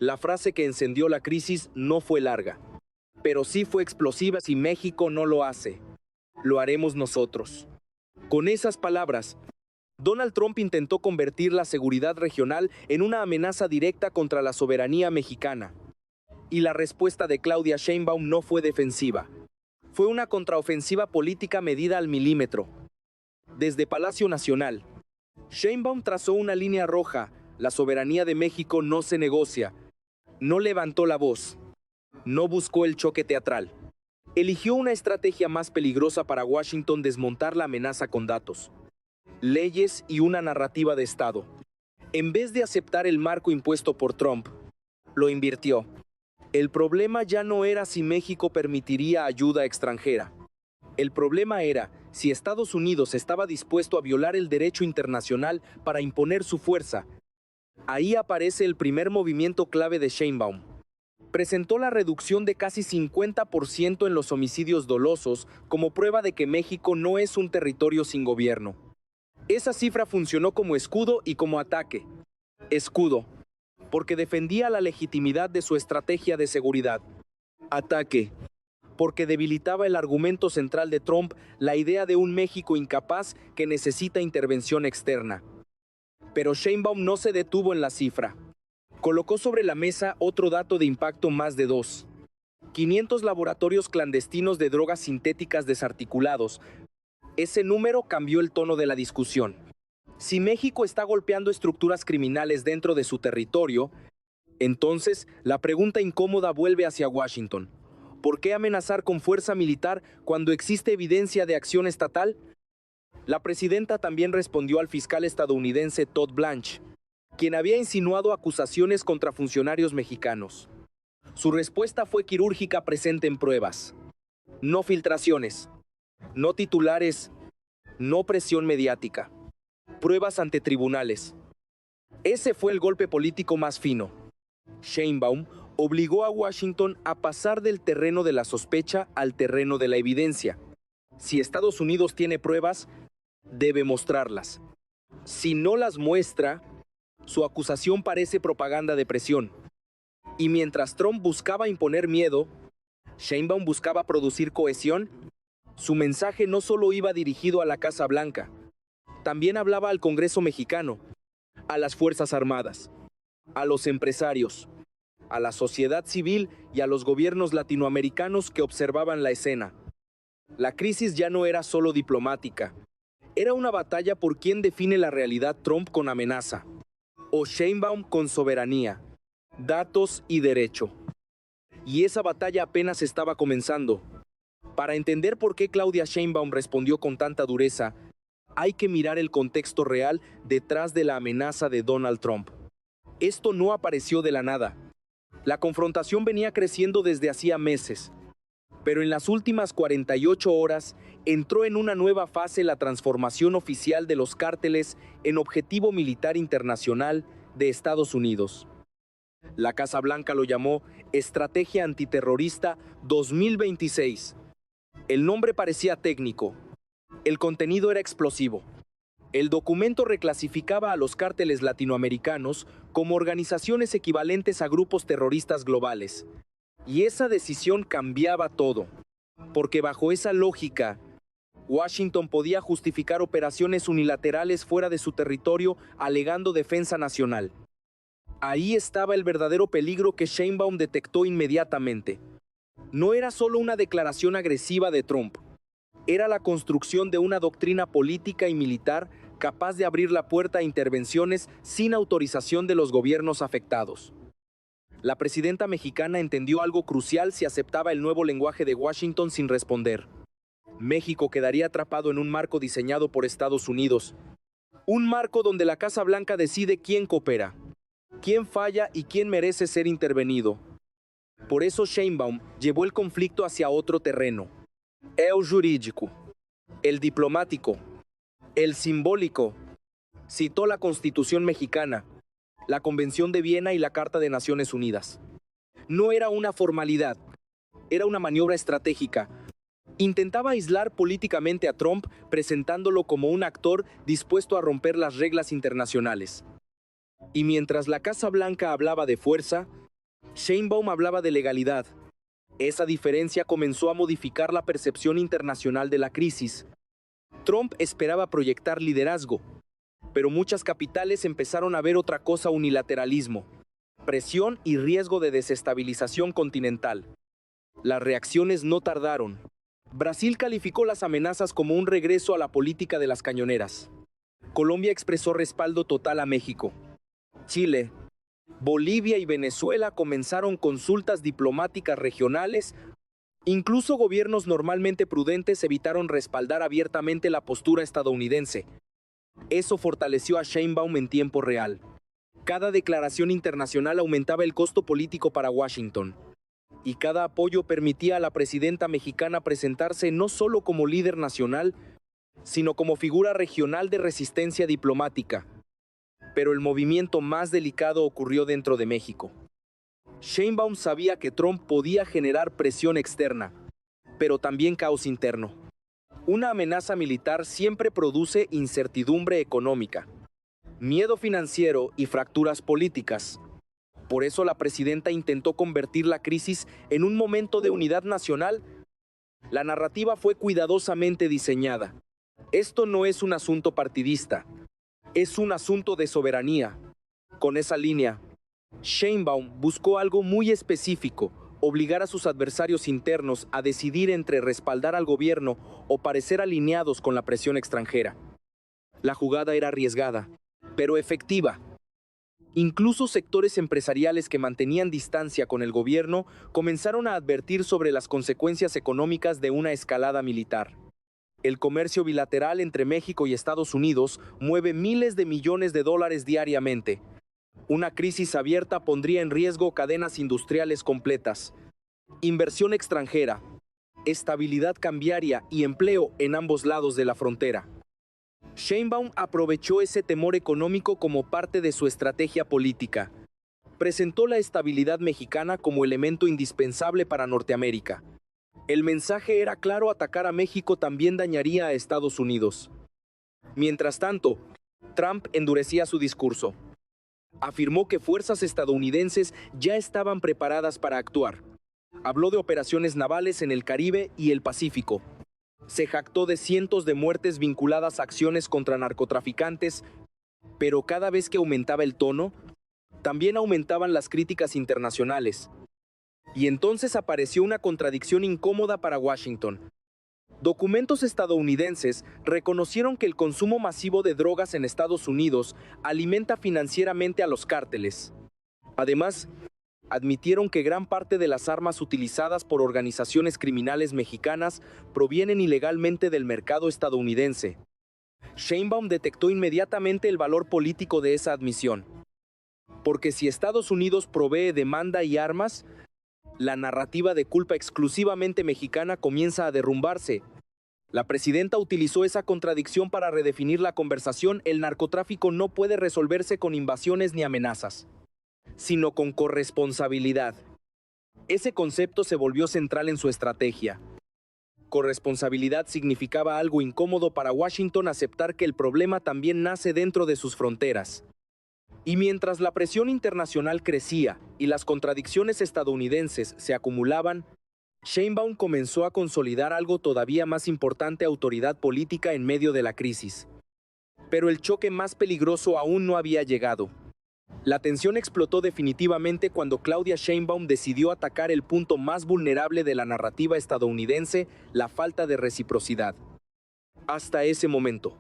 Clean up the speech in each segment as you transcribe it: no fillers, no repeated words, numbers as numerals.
La frase que encendió la crisis no fue larga, pero sí fue explosiva. Si México no lo hace, lo haremos nosotros. Con esas palabras, Donald Trump intentó convertir la seguridad regional en una amenaza directa contra la soberanía mexicana. Y la respuesta de Claudia Sheinbaum no fue defensiva. Fue una contraofensiva política medida al milímetro. Desde Palacio Nacional, Sheinbaum trazó una línea roja. La soberanía de México no se negocia. No levantó la voz. No buscó el choque teatral. Eligió una estrategia más peligrosa para Washington: desmontar la amenaza con datos, leyes y una narrativa de Estado. En vez de aceptar el marco impuesto por Trump, lo invirtió. El problema ya no era si México permitiría ayuda extranjera. El problema era si Estados Unidos estaba dispuesto a violar el derecho internacional para imponer su fuerza. Ahí aparece el primer movimiento clave de Sheinbaum. Presentó la reducción de casi 50% en los homicidios dolosos como prueba de que México no es un territorio sin gobierno. Esa cifra funcionó como escudo y como ataque. Escudo, porque defendía la legitimidad de su estrategia de seguridad. Ataque, porque debilitaba el argumento central de Trump, la idea de un México incapaz que necesita intervención externa. Pero Sheinbaum no se detuvo en la cifra. Colocó sobre la mesa otro dato de impacto más de 500 laboratorios clandestinos de drogas sintéticas desarticulados. Ese número cambió el tono de la discusión. Si México está golpeando estructuras criminales dentro de su territorio, entonces la pregunta incómoda vuelve hacia Washington. ¿Por qué amenazar con fuerza militar cuando existe evidencia de acción estatal? La presidenta también respondió al fiscal estadounidense Todd Blanche, quien había insinuado acusaciones contra funcionarios mexicanos. Su respuesta fue quirúrgica: presenten pruebas. No filtraciones, no titulares, no presión mediática. Pruebas ante tribunales. Ese fue el golpe político más fino. Sheinbaum obligó a Washington a pasar del terreno de la sospecha al terreno de la evidencia. Si Estados Unidos tiene pruebas, debe mostrarlas. Si no las muestra, su acusación parece propaganda de presión. Y mientras Trump buscaba imponer miedo, Sheinbaum buscaba producir cohesión. Su mensaje no solo iba dirigido a la Casa Blanca, también hablaba al Congreso mexicano, a las Fuerzas Armadas, a los empresarios, a la sociedad civil y a los gobiernos latinoamericanos que observaban la escena. La crisis ya no era solo diplomática, era una batalla por quién define la realidad: Trump con amenaza, o Sheinbaum con soberanía, datos y derecho. Y esa batalla apenas estaba comenzando. Para entender por qué Claudia Sheinbaum respondió con tanta dureza, hay que mirar el contexto real detrás de la amenaza de Donald Trump. Esto no apareció de la nada. La confrontación venía creciendo desde hacía meses. Pero en las últimas 48 horas entró en una nueva fase la transformación oficial de los cárteles en objetivo militar internacional de Estados Unidos. La Casa Blanca lo llamó Estrategia Antiterrorista 2026. El nombre parecía técnico. El contenido era explosivo. El documento reclasificaba a los cárteles latinoamericanos como organizaciones equivalentes a grupos terroristas globales. Y esa decisión cambiaba todo, porque bajo esa lógica, Washington podía justificar operaciones unilaterales fuera de su territorio alegando defensa nacional. Ahí estaba el verdadero peligro que Sheinbaum detectó inmediatamente. No era solo una declaración agresiva de Trump, era la construcción de una doctrina política y militar capaz de abrir la puerta a intervenciones sin autorización de los gobiernos afectados. La presidenta mexicana entendió algo crucial si aceptaba el nuevo lenguaje de Washington sin responder. México quedaría atrapado en un marco diseñado por Estados Unidos. Un marco donde la Casa Blanca decide quién coopera, quién falla y quién merece ser intervenido. Por eso Sheinbaum llevó el conflicto hacia otro terreno. El jurídico, el diplomático, el simbólico. Citó la Constitución mexicana, la Convención de Viena y la Carta de Naciones Unidas. No era una formalidad, era una maniobra estratégica. Intentaba aislar políticamente a Trump, presentándolo como un actor dispuesto a romper las reglas internacionales. Y mientras la Casa Blanca hablaba de fuerza, Sheinbaum hablaba de legalidad. Esa diferencia comenzó a modificar la percepción internacional de la crisis. Trump esperaba proyectar liderazgo, pero muchas capitales empezaron a ver otra cosa: unilateralismo, presión y riesgo de desestabilización continental. Las reacciones no tardaron. Brasil calificó las amenazas como un regreso a la política de las cañoneras. Colombia expresó respaldo total a México. Chile, Bolivia y Venezuela comenzaron consultas diplomáticas regionales. Incluso gobiernos normalmente prudentes evitaron respaldar abiertamente la postura estadounidense. Eso fortaleció a Sheinbaum en tiempo real. Cada declaración internacional aumentaba el costo político para Washington. Y cada apoyo permitía a la presidenta mexicana presentarse no solo como líder nacional, sino como figura regional de resistencia diplomática. Pero el movimiento más delicado ocurrió dentro de México. Sheinbaum sabía que Trump podía generar presión externa, pero también caos interno. Una amenaza militar siempre produce incertidumbre económica, miedo financiero y fracturas políticas. Por eso la presidenta intentó convertir la crisis en un momento de unidad nacional. La narrativa fue cuidadosamente diseñada. Esto no es un asunto partidista, es un asunto de soberanía. Con esa línea, Sheinbaum buscó algo muy específico: obligar a sus adversarios internos a decidir entre respaldar al gobierno o parecer alineados con la presión extranjera. La jugada era arriesgada, pero efectiva. Incluso sectores empresariales que mantenían distancia con el gobierno comenzaron a advertir sobre las consecuencias económicas de una escalada militar. El comercio bilateral entre México y Estados Unidos mueve miles de millones de dólares diariamente. Una crisis abierta pondría en riesgo cadenas industriales completas, inversión extranjera, estabilidad cambiaria y empleo en ambos lados de la frontera. Sheinbaum aprovechó ese temor económico como parte de su estrategia política. Presentó la estabilidad mexicana como elemento indispensable para Norteamérica. El mensaje era claro: atacar a México también dañaría a Estados Unidos. Mientras tanto, Trump endurecía su discurso. Afirmó que fuerzas estadounidenses ya estaban preparadas para actuar. Habló de operaciones navales en el Caribe y el Pacífico. Se jactó de cientos de muertes vinculadas a acciones contra narcotraficantes, pero cada vez que aumentaba el tono, también aumentaban las críticas internacionales. Y entonces apareció una contradicción incómoda para Washington. Documentos estadounidenses reconocieron que el consumo masivo de drogas en Estados Unidos alimenta financieramente a los cárteles. Además, admitieron que gran parte de las armas utilizadas por organizaciones criminales mexicanas provienen ilegalmente del mercado estadounidense. Sheinbaum detectó inmediatamente el valor político de esa admisión. Porque si Estados Unidos provee demanda y armas, la narrativa de culpa exclusivamente mexicana comienza a derrumbarse. La presidenta utilizó esa contradicción para redefinir la conversación. El narcotráfico no puede resolverse con invasiones ni amenazas, sino con corresponsabilidad. Ese concepto se volvió central en su estrategia. Corresponsabilidad significaba algo incómodo para Washington: aceptar que el problema también nace dentro de sus fronteras. Y mientras la presión internacional crecía y las contradicciones estadounidenses se acumulaban, Sheinbaum comenzó a consolidar algo todavía más importante: autoridad política en medio de la crisis. Pero el choque más peligroso aún no había llegado. La tensión explotó definitivamente cuando Claudia Sheinbaum decidió atacar el punto más vulnerable de la narrativa estadounidense: la falta de reciprocidad. Hasta ese momento,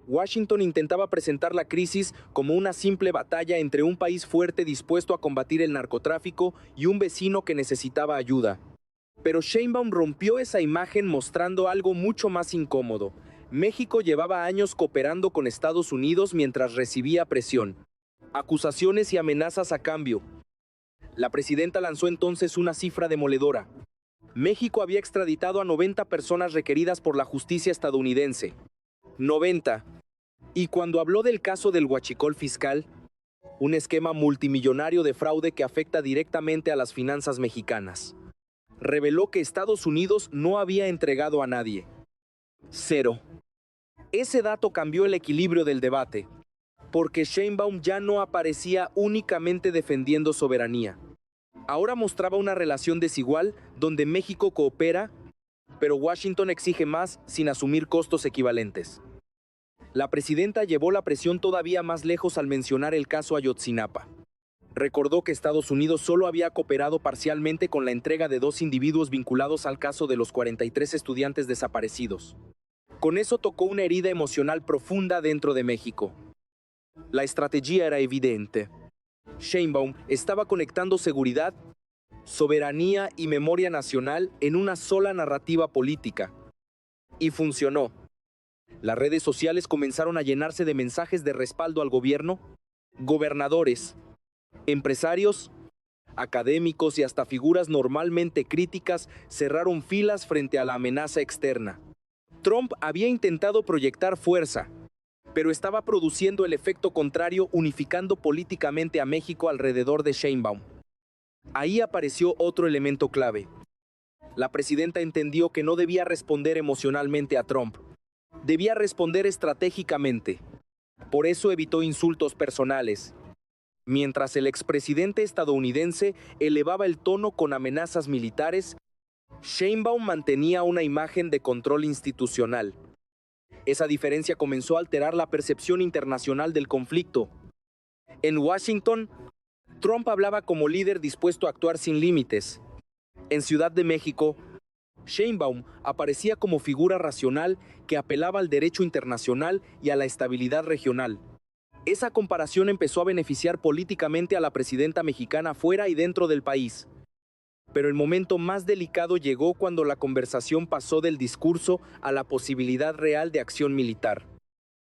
Washington intentaba presentar la crisis como una simple batalla entre un país fuerte dispuesto a combatir el narcotráfico y un vecino que necesitaba ayuda. Pero Sheinbaum rompió esa imagen mostrando algo mucho más incómodo. México llevaba años cooperando con Estados Unidos mientras recibía presión, acusaciones y amenazas a cambio. La presidenta lanzó entonces una cifra demoledora. México había extraditado a 90 personas requeridas por la justicia estadounidense. 90. Y cuando habló del caso del huachicol fiscal, un esquema multimillonario de fraude que afecta directamente a las finanzas mexicanas, reveló que Estados Unidos no había entregado a nadie. 0. Ese dato cambió el equilibrio del debate, porque Sheinbaum ya no aparecía únicamente defendiendo soberanía. Ahora mostraba una relación desigual donde México coopera, pero Washington exige más sin asumir costos equivalentes. La presidenta llevó la presión todavía más lejos al mencionar el caso Ayotzinapa. Recordó que Estados Unidos solo había cooperado parcialmente con la entrega de 2 individuos vinculados al caso de los 43 estudiantes desaparecidos. Con eso tocó una herida emocional profunda dentro de México. La estrategia era evidente. Sheinbaum estaba conectando seguridad, soberanía y memoria nacional en una sola narrativa política. Y funcionó. Las redes sociales comenzaron a llenarse de mensajes de respaldo al gobierno, gobernadores, empresarios, académicos y hasta figuras normalmente críticas cerraron filas frente a la amenaza externa. Trump había intentado proyectar fuerza, pero estaba produciendo el efecto contrario, unificando políticamente a México alrededor de Sheinbaum. Ahí apareció otro elemento clave. La presidenta entendió que no debía responder emocionalmente a Trump. Debía responder estratégicamente. Por eso evitó insultos personales. Mientras el expresidente estadounidense elevaba el tono con amenazas militares, Sheinbaum mantenía una imagen de control institucional. Esa diferencia comenzó a alterar la percepción internacional del conflicto. En Washington, Trump hablaba como líder dispuesto a actuar sin límites. En Ciudad de México, Sheinbaum aparecía como figura racional que apelaba al derecho internacional y a la estabilidad regional. Esa comparación empezó a beneficiar políticamente a la presidenta mexicana fuera y dentro del país. Pero el momento más delicado llegó cuando la conversación pasó del discurso a la posibilidad real de acción militar.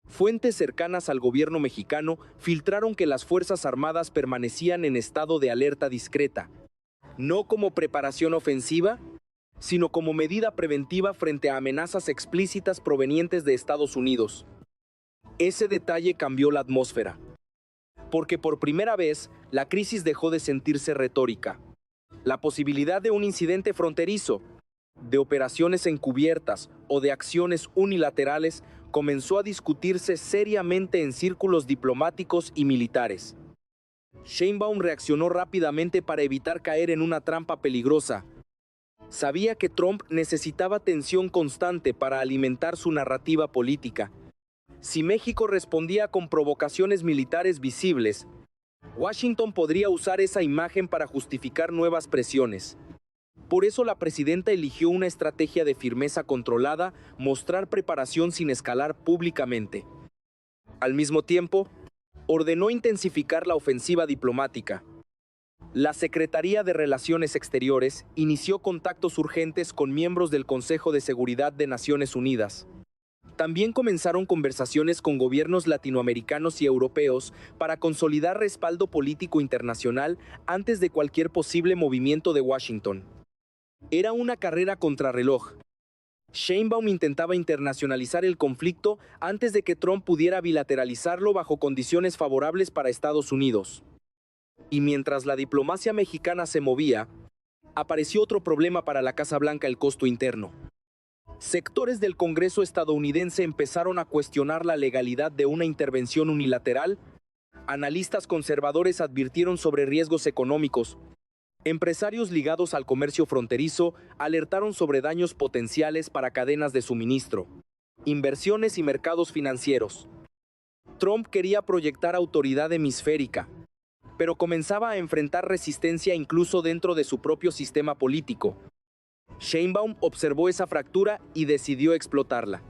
Fuentes cercanas al gobierno mexicano filtraron que las Fuerzas Armadas permanecían en estado de alerta discreta, no como preparación ofensiva, sino como medida preventiva frente a amenazas explícitas provenientes de Estados Unidos. Ese detalle cambió la atmósfera, porque por primera vez la crisis dejó de sentirse retórica. La posibilidad de un incidente fronterizo, de operaciones encubiertas o de acciones unilaterales comenzó a discutirse seriamente en círculos diplomáticos y militares. Sheinbaum reaccionó rápidamente para evitar caer en una trampa peligrosa. Sabía que Trump necesitaba tensión constante para alimentar su narrativa política. Si México respondía con provocaciones militares visibles, Washington podría usar esa imagen para justificar nuevas presiones. Por eso la presidenta eligió una estrategia de firmeza controlada, mostrar preparación sin escalar públicamente. Al mismo tiempo, ordenó intensificar la ofensiva diplomática. La Secretaría de Relaciones Exteriores inició contactos urgentes con miembros del Consejo de Seguridad de Naciones Unidas. También comenzaron conversaciones con gobiernos latinoamericanos y europeos para consolidar respaldo político internacional antes de cualquier posible movimiento de Washington. Era una carrera contrarreloj. Sheinbaum intentaba internacionalizar el conflicto antes de que Trump pudiera bilateralizarlo bajo condiciones favorables para Estados Unidos. Y mientras la diplomacia mexicana se movía, apareció otro problema para la Casa Blanca: el costo interno. Sectores del Congreso estadounidense empezaron a cuestionar la legalidad de una intervención unilateral. Analistas conservadores advirtieron sobre riesgos económicos. Empresarios ligados al comercio fronterizo alertaron sobre daños potenciales para cadenas de suministro, inversiones y mercados financieros. Trump quería proyectar autoridad hemisférica, pero comenzaba a enfrentar resistencia incluso dentro de su propio sistema político. Sheinbaum observó esa fractura y decidió explotarla.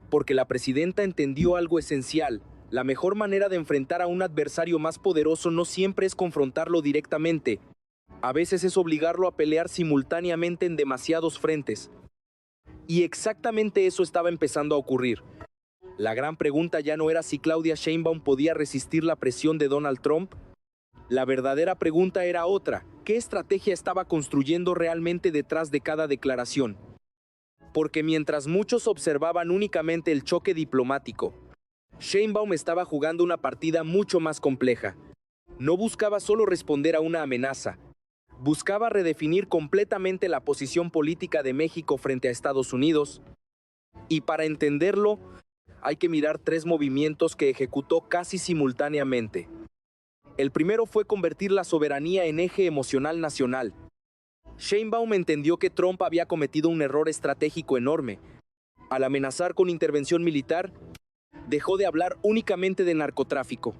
Porque la presidenta entendió algo esencial: la mejor manera de enfrentar a un adversario más poderoso no siempre es confrontarlo directamente. A veces es obligarlo a pelear simultáneamente en demasiados frentes. Y exactamente eso estaba empezando a ocurrir. La gran pregunta ya no era si Claudia Sheinbaum podía resistir la presión de Donald Trump. La verdadera pregunta era otra: ¿qué estrategia estaba construyendo realmente detrás de cada declaración? Porque mientras muchos observaban únicamente el choque diplomático, Sheinbaum estaba jugando una partida mucho más compleja. No buscaba solo responder a una amenaza, buscaba redefinir completamente la posición política de México frente a Estados Unidos. Y para entenderlo, hay que mirar 3 movimientos que ejecutó casi simultáneamente. El primero fue convertir la soberanía en eje emocional nacional. Sheinbaum entendió que Trump había cometido un error estratégico enorme. Al amenazar con intervención militar, dejó de hablar únicamente de narcotráfico.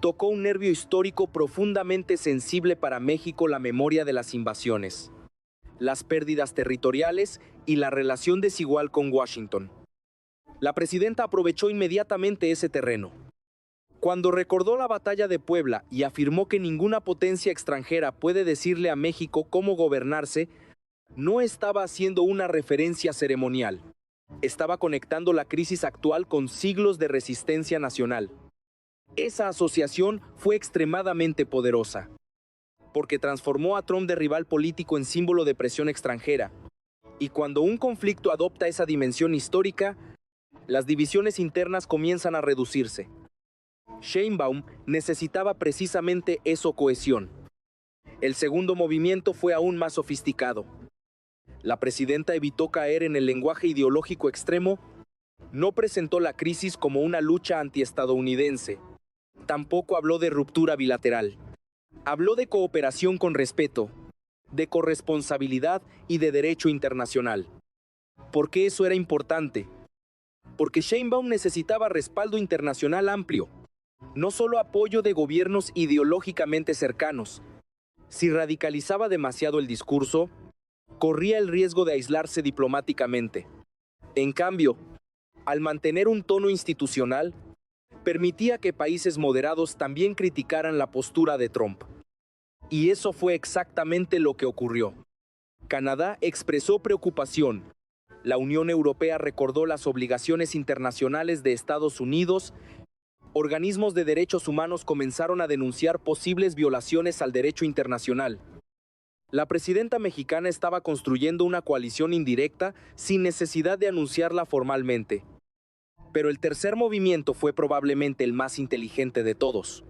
Tocó un nervio histórico profundamente sensible para México: la memoria de las invasiones, las pérdidas territoriales y la relación desigual con Washington. La presidenta aprovechó inmediatamente ese terreno. Cuando recordó la batalla de Puebla y afirmó que ninguna potencia extranjera puede decirle a México cómo gobernarse, no estaba haciendo una referencia ceremonial. Estaba conectando la crisis actual con siglos de resistencia nacional. Esa asociación fue extremadamente poderosa, porque transformó a Trump de rival político en símbolo de presión extranjera. Y cuando un conflicto adopta esa dimensión histórica, las divisiones internas comienzan a reducirse. Sheinbaum necesitaba precisamente eso: cohesión. El segundo movimiento fue aún más sofisticado. La presidenta evitó caer en el lenguaje ideológico extremo. No presentó la crisis como una lucha antiestadounidense. Tampoco habló de ruptura bilateral. Habló de cooperación con respeto, de corresponsabilidad y de derecho internacional. ¿Por qué eso era importante? Porque Sheinbaum necesitaba respaldo internacional amplio, no solo apoyo de gobiernos ideológicamente cercanos. Si radicalizaba demasiado el discurso, corría el riesgo de aislarse diplomáticamente. En cambio, al mantener un tono institucional, permitía que países moderados también criticaran la postura de Trump. Y eso fue exactamente lo que ocurrió. Canadá expresó preocupación. La Unión Europea recordó las obligaciones internacionales de Estados Unidos. Organismos de derechos humanos comenzaron a denunciar posibles violaciones al derecho internacional. La presidenta mexicana estaba construyendo una coalición indirecta sin necesidad de anunciarla formalmente. Pero el tercer movimiento fue probablemente el más inteligente de todos.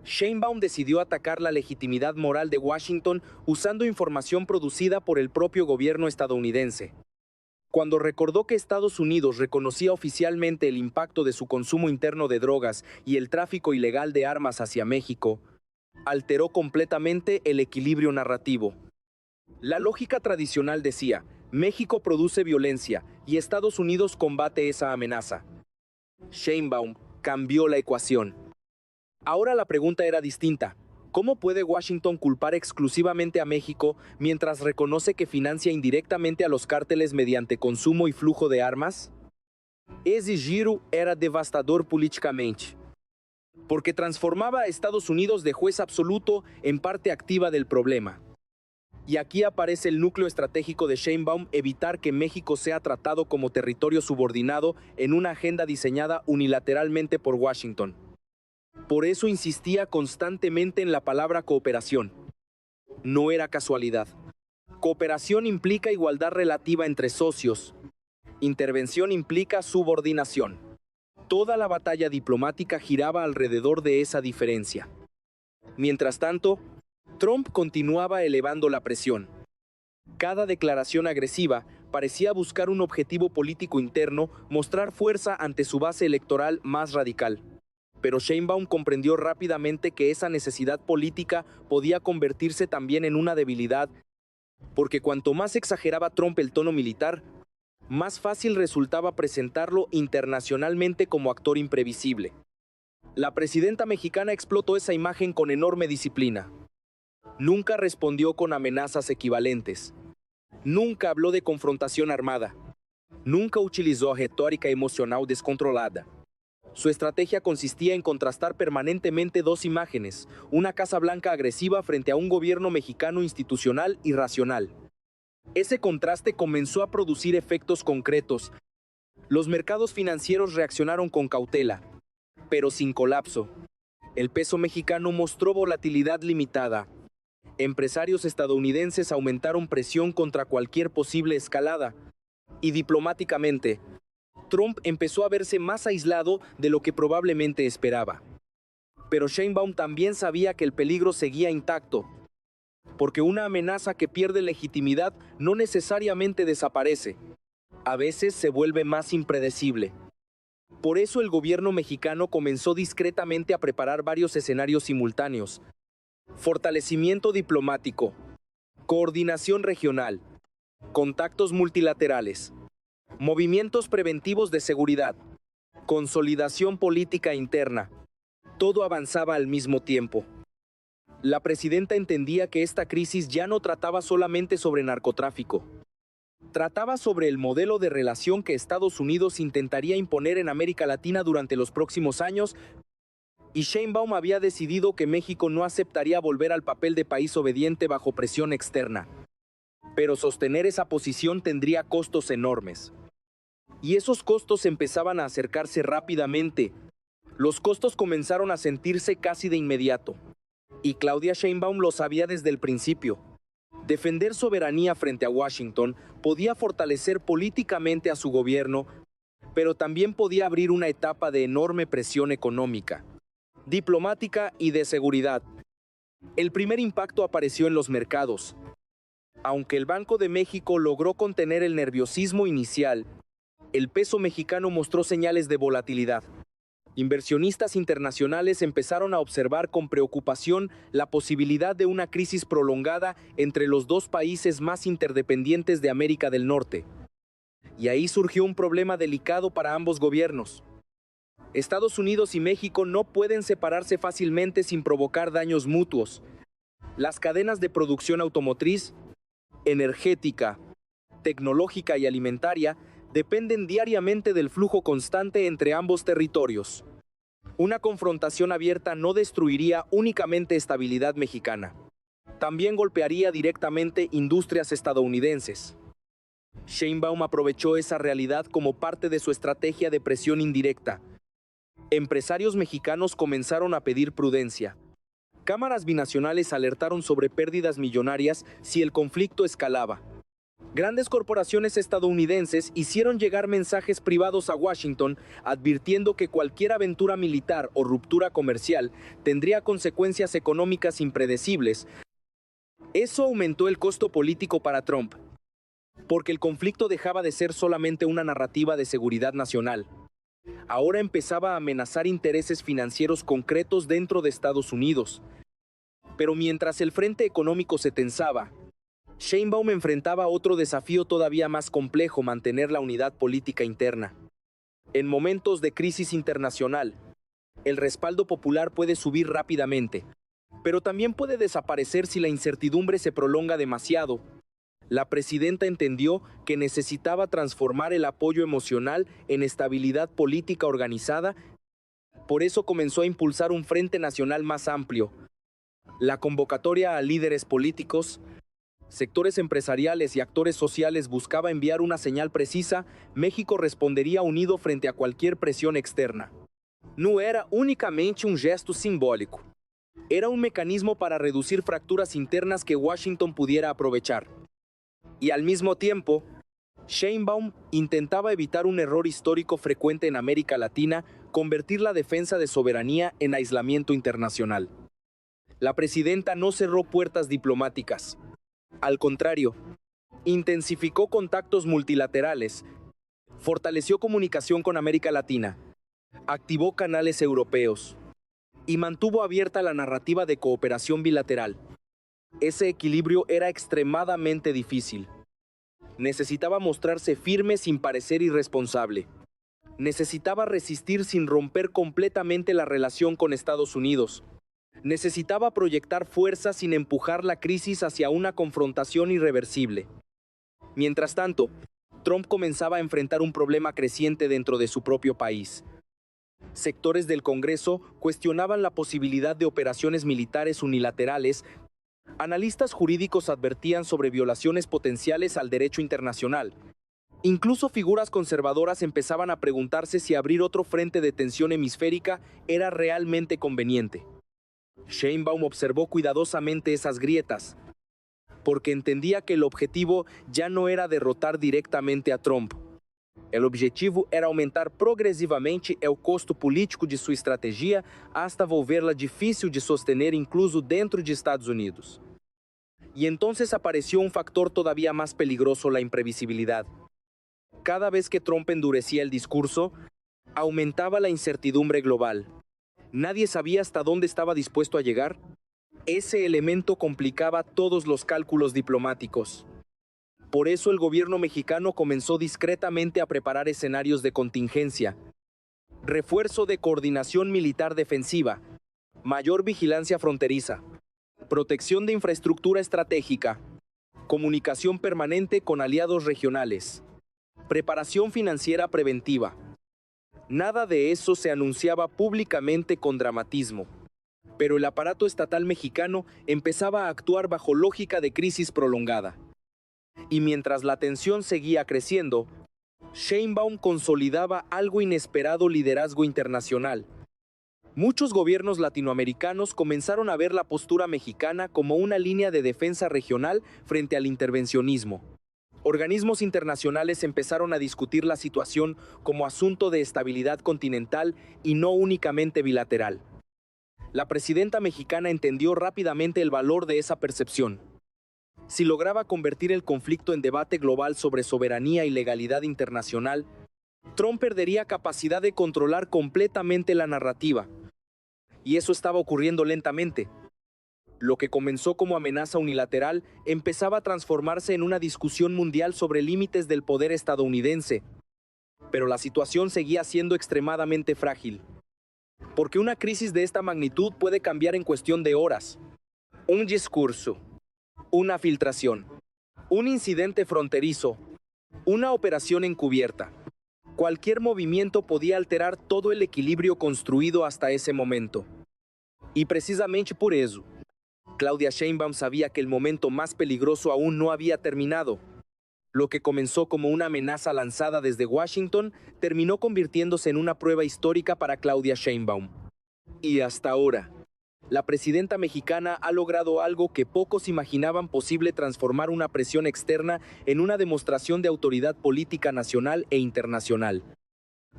Sheinbaum decidió atacar la legitimidad moral de Washington usando información producida por el propio gobierno estadounidense. Cuando recordó que Estados Unidos reconocía oficialmente el impacto de su consumo interno de drogas y el tráfico ilegal de armas hacia México, alteró completamente el equilibrio narrativo. La lógica tradicional decía: México produce violencia y Estados Unidos combate esa amenaza. Sheinbaum cambió la ecuación. Ahora la pregunta era distinta. ¿Cómo puede Washington culpar exclusivamente a México mientras reconoce que financia indirectamente a los cárteles mediante consumo y flujo de armas? Ese giro era devastador políticamente, porque transformaba a Estados Unidos de juez absoluto en parte activa del problema. Y aquí aparece el núcleo estratégico de Sheinbaum: evitar que México sea tratado como territorio subordinado en una agenda diseñada unilateralmente por Washington. Por eso insistía constantemente en la palabra cooperación. No era casualidad. Cooperación implica igualdad relativa entre socios. Intervención implica subordinación. Toda la batalla diplomática giraba alrededor de esa diferencia. Mientras tanto, Trump continuaba elevando la presión. Cada declaración agresiva parecía buscar un objetivo político interno: mostrar fuerza ante su base electoral más radical. Pero Sheinbaum comprendió rápidamente que esa necesidad política podía convertirse también en una debilidad, porque cuanto más exageraba Trump el tono militar, más fácil resultaba presentarlo internacionalmente como actor imprevisible. La presidenta mexicana explotó esa imagen con enorme disciplina. Nunca respondió con amenazas equivalentes. Nunca habló de confrontación armada. Nunca utilizó retórica emocional descontrolada. Su estrategia consistía en contrastar permanentemente dos imágenes: una Casa Blanca agresiva frente a un gobierno mexicano institucional y racional. Ese contraste comenzó a producir efectos concretos. Los mercados financieros reaccionaron con cautela, pero sin colapso. El peso mexicano mostró volatilidad limitada. Empresarios estadounidenses aumentaron presión contra cualquier posible escalada. Y diplomáticamente, Trump empezó a verse más aislado de lo que probablemente esperaba. Pero Sheinbaum también sabía que el peligro seguía intacto, porque una amenaza que pierde legitimidad no necesariamente desaparece. A veces se vuelve más impredecible. Por eso el gobierno mexicano comenzó discretamente a preparar varios escenarios simultáneos: fortalecimiento diplomático, coordinación regional, contactos multilaterales, movimientos preventivos de seguridad, consolidación política interna. Todo avanzaba al mismo tiempo. La presidenta entendía que esta crisis ya no trataba solamente sobre narcotráfico. Trataba sobre el modelo de relación que Estados Unidos intentaría imponer en América Latina durante los próximos años, y Sheinbaum había decidido que México no aceptaría volver al papel de país obediente bajo presión externa. Pero sostener esa posición tendría costos enormes. Y esos costos empezaban a acercarse rápidamente. Los costos comenzaron a sentirse casi de inmediato. Y Claudia Sheinbaum lo sabía desde el principio. Defender soberanía frente a Washington podía fortalecer políticamente a su gobierno, pero también podía abrir una etapa de enorme presión económica, diplomática y de seguridad. El primer impacto apareció en los mercados. Aunque el Banco de México logró contener el nerviosismo inicial, el peso mexicano mostró señales de volatilidad. Inversionistas internacionales empezaron a observar con preocupación la posibilidad de una crisis prolongada entre los dos países más interdependientes de América del Norte. Y ahí surgió un problema delicado para ambos gobiernos. Estados Unidos y México no pueden separarse fácilmente sin provocar daños mutuos. Las cadenas de producción automotriz, energética, tecnológica y alimentaria dependen diariamente del flujo constante entre ambos territorios. Una confrontación abierta no destruiría únicamente estabilidad mexicana. También golpearía directamente industrias estadounidenses. Sheinbaum aprovechó esa realidad como parte de su estrategia de presión indirecta. Empresarios mexicanos comenzaron a pedir prudencia. Cámaras binacionales alertaron sobre pérdidas millonarias si el conflicto escalaba. Grandes corporaciones estadounidenses hicieron llegar mensajes privados a Washington advirtiendo que cualquier aventura militar o ruptura comercial tendría consecuencias económicas impredecibles. Eso aumentó el costo político para Trump, porque el conflicto dejaba de ser solamente una narrativa de seguridad nacional. Ahora empezaba a amenazar intereses financieros concretos dentro de Estados Unidos. Pero mientras el frente económico se tensaba, Sheinbaum enfrentaba otro desafío todavía más complejo: mantener la unidad política interna. En momentos de crisis internacional, el respaldo popular puede subir rápidamente, pero también puede desaparecer si la incertidumbre se prolonga demasiado. La presidenta entendió que necesitaba transformar el apoyo emocional en estabilidad política organizada. Por eso comenzó a impulsar un frente nacional más amplio. La convocatoria a líderes políticos, sectores empresariales y actores sociales buscaba enviar una señal precisa: México respondería unido frente a cualquier presión externa. No era únicamente un gesto simbólico. Era un mecanismo para reducir fracturas internas que Washington pudiera aprovechar. Y al mismo tiempo, Sheinbaum intentaba evitar un error histórico frecuente en América Latina: convertir la defensa de soberanía en aislamiento internacional. La presidenta no cerró puertas diplomáticas. Al contrario, intensificó contactos multilaterales, fortaleció comunicación con América Latina, activó canales europeos y mantuvo abierta la narrativa de cooperación bilateral. Ese equilibrio era extremadamente difícil. Necesitaba mostrarse firme sin parecer irresponsable. Necesitaba resistir sin romper completamente la relación con Estados Unidos. Necesitaba proyectar fuerza sin empujar la crisis hacia una confrontación irreversible. Mientras tanto, Trump comenzaba a enfrentar un problema creciente dentro de su propio país. Sectores del Congreso cuestionaban la posibilidad de operaciones militares unilaterales. Analistas jurídicos advertían sobre violaciones potenciales al derecho internacional. Incluso figuras conservadoras empezaban a preguntarse si abrir otro frente de tensión hemisférica era realmente conveniente. Sheinbaum observó cuidadosamente esas grietas, porque entendía que el objetivo ya no era derrotar directamente a Trump. El objetivo era aumentar progresivamente el costo político de su estrategia hasta volverla difícil de sostener incluso dentro de Estados Unidos. Y entonces apareció un factor todavía más peligroso: la imprevisibilidad. Cada vez que Trump endurecía el discurso, Aumentaba la incertidumbre global. Nadie sabía hasta dónde estaba dispuesto a llegar. Ese elemento complicaba todos los cálculos diplomáticos. Por eso el gobierno mexicano comenzó discretamente a preparar escenarios de contingencia, refuerzo de coordinación militar defensiva, mayor vigilancia fronteriza, protección de infraestructura estratégica, comunicación permanente con aliados regionales, preparación financiera preventiva. Nada de eso se anunciaba públicamente con dramatismo, pero el aparato estatal mexicano empezaba a actuar bajo lógica de crisis prolongada. Y mientras la tensión seguía creciendo, Sheinbaum consolidaba algo inesperado liderazgo internacional. Muchos gobiernos latinoamericanos comenzaron a ver la postura mexicana como una línea de defensa regional frente al intervencionismo. Organismos internacionales empezaron a discutir la situación como asunto de estabilidad continental y no únicamente bilateral. La presidenta mexicana entendió rápidamente el valor de esa percepción. Si lograba convertir el conflicto en debate global sobre soberanía y legalidad internacional, Trump perdería capacidad de controlar completamente la narrativa. Y eso estaba ocurriendo lentamente. Lo que comenzó como amenaza unilateral empezaba a transformarse en una discusión mundial sobre límites del poder estadounidense. Pero la situación seguía siendo extremadamente frágil. Porque una crisis de esta magnitud puede cambiar en cuestión de horas. Un discurso, una filtración, un incidente fronterizo, una operación encubierta. Cualquier movimiento podía alterar todo el equilibrio construido hasta ese momento. Y precisamente por eso, Claudia Sheinbaum sabía que el momento más peligroso aún no había terminado. Lo que comenzó como una amenaza lanzada desde Washington terminó convirtiéndose en una prueba histórica para Claudia Sheinbaum. Y hasta ahora, la presidenta mexicana ha logrado algo que pocos imaginaban posible: transformar una presión externa en una demostración de autoridad política nacional e internacional.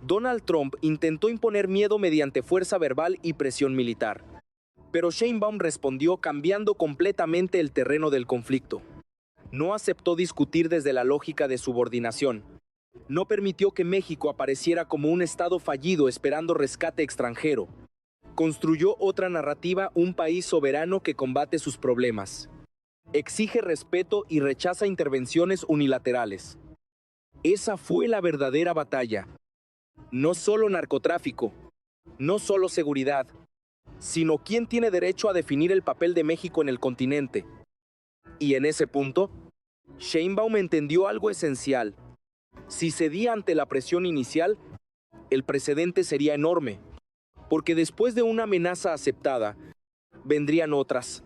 Donald Trump intentó imponer miedo mediante fuerza verbal y presión militar. Pero Sheinbaum respondió cambiando completamente el terreno del conflicto. No aceptó discutir desde la lógica de subordinación. No permitió que México apareciera como un estado fallido esperando rescate extranjero. Construyó otra narrativa: un país soberano que combate sus problemas. Exige respeto y rechaza intervenciones unilaterales. Esa fue la verdadera batalla. No solo narcotráfico, no solo seguridad, sino quién tiene derecho a definir el papel de México en el continente. Y en ese punto, Sheinbaum entendió algo esencial. Si cedía ante la presión inicial, el precedente sería enorme. Porque después de una amenaza aceptada, vendrían otras.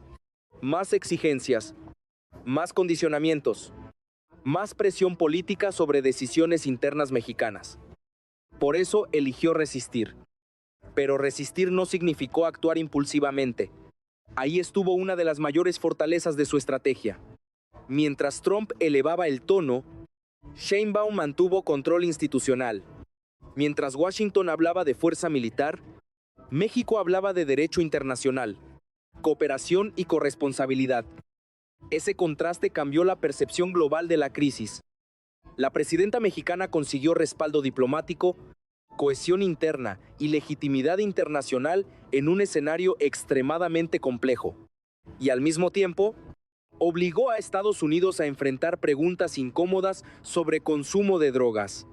Más exigencias, más condicionamientos, más presión política sobre decisiones internas mexicanas. Por eso eligió resistir. Pero resistir no significó actuar impulsivamente. Ahí estuvo una de las mayores fortalezas de su estrategia. Mientras Trump elevaba el tono, Sheinbaum mantuvo control institucional. Mientras Washington hablaba de fuerza militar, México hablaba de derecho internacional, cooperación y corresponsabilidad. Ese contraste cambió la percepción global de la crisis. La presidenta mexicana consiguió respaldo diplomático, cohesión interna y legitimidad internacional en un escenario extremadamente complejo. Y al mismo tiempo, obligó a Estados Unidos a enfrentar preguntas incómodas sobre consumo de drogas,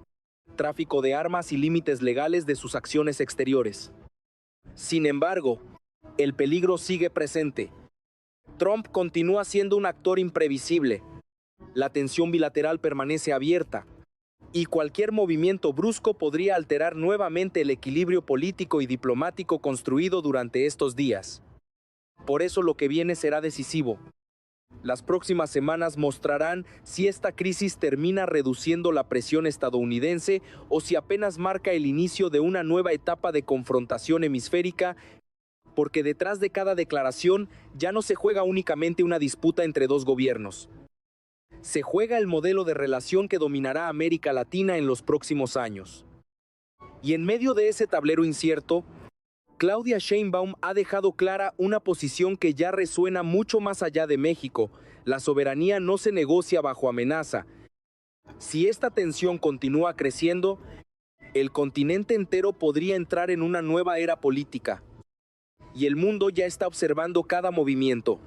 tráfico de armas y límites legales de sus acciones exteriores. Sin embargo, el peligro sigue presente. Trump continúa siendo un actor imprevisible. La tensión bilateral permanece abierta, y cualquier movimiento brusco podría alterar nuevamente el equilibrio político y diplomático construido durante estos días. Por eso lo que viene será decisivo. Las próximas semanas mostrarán si esta crisis termina reduciendo la presión estadounidense o si apenas marca el inicio de una nueva etapa de confrontación hemisférica, porque detrás de cada declaración ya no se juega únicamente una disputa entre dos gobiernos. Se juega el modelo de relación que dominará América Latina en los próximos años. Y en medio de ese tablero incierto, Claudia Sheinbaum ha dejado clara una posición que ya resuena mucho más allá de México: la soberanía no se negocia bajo amenaza. Si esta tensión continúa creciendo, El continente entero podría entrar en una nueva era política. Y el mundo ya está observando cada movimiento.